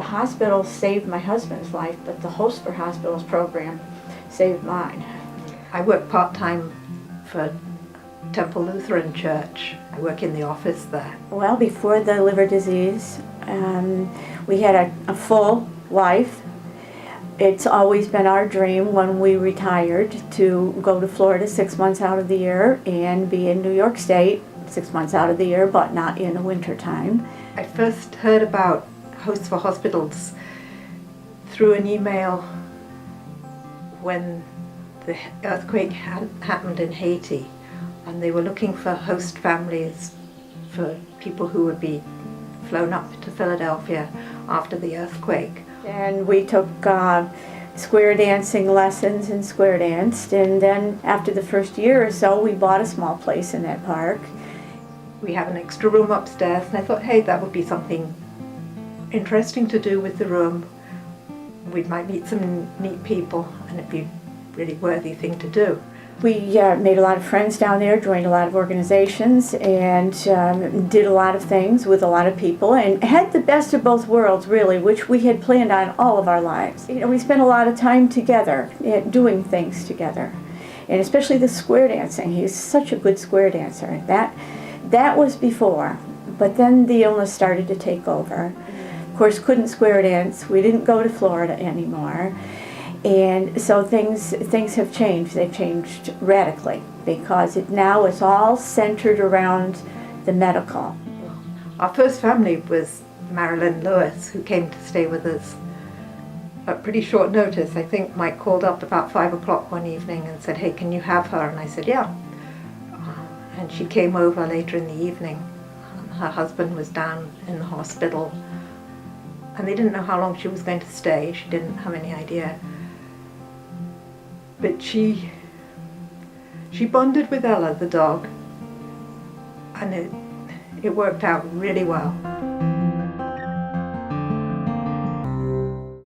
The hospital saved my husband's life, but the Host for Hospitals program saved mine. I work part-time for Temple Lutheran Church. I work in the office there. Well, before the liver disease, we had a full life. It's always been our dream when we retired to go to Florida 6 months out of the year and be in New York State 6 months out of the year, but not in the winter time. I first heard about Hosts for Hospitals through an email when the earthquake happened in Haiti, and they were looking for host families for people who would be flown up to Philadelphia after the earthquake. And we took square dancing lessons and square danced, and then after the first year or so we bought a small place in that park. We have an extra room upstairs, and I thought, hey, that would be something interesting to do with the room. We might meet some neat people, and it'd be a really worthy thing to do. We made a lot of friends down there, joined a lot of organizations, and did a lot of things with a lot of people, and had the best of both worlds, really, which we had planned on all of our lives. You know, we spent a lot of time together, doing things together, and especially the square dancing. He's such a good square dancer. That was before, but then the illness started to take over. Of course, couldn't square dance. We didn't go to Florida anymore. And so things have changed. They've changed radically because now it's all centered around the medical. Our first family was Marilyn Lewis, who came to stay with us at pretty short notice. I think Mike called up about 5 o'clock one evening and said, hey, can you have her? And I said, yeah. And she came over later in the evening. Her husband was down in the hospital, and they didn't know how long she was going to stay. She didn't have any idea. But she bonded with Ella, the dog, and it worked out really well.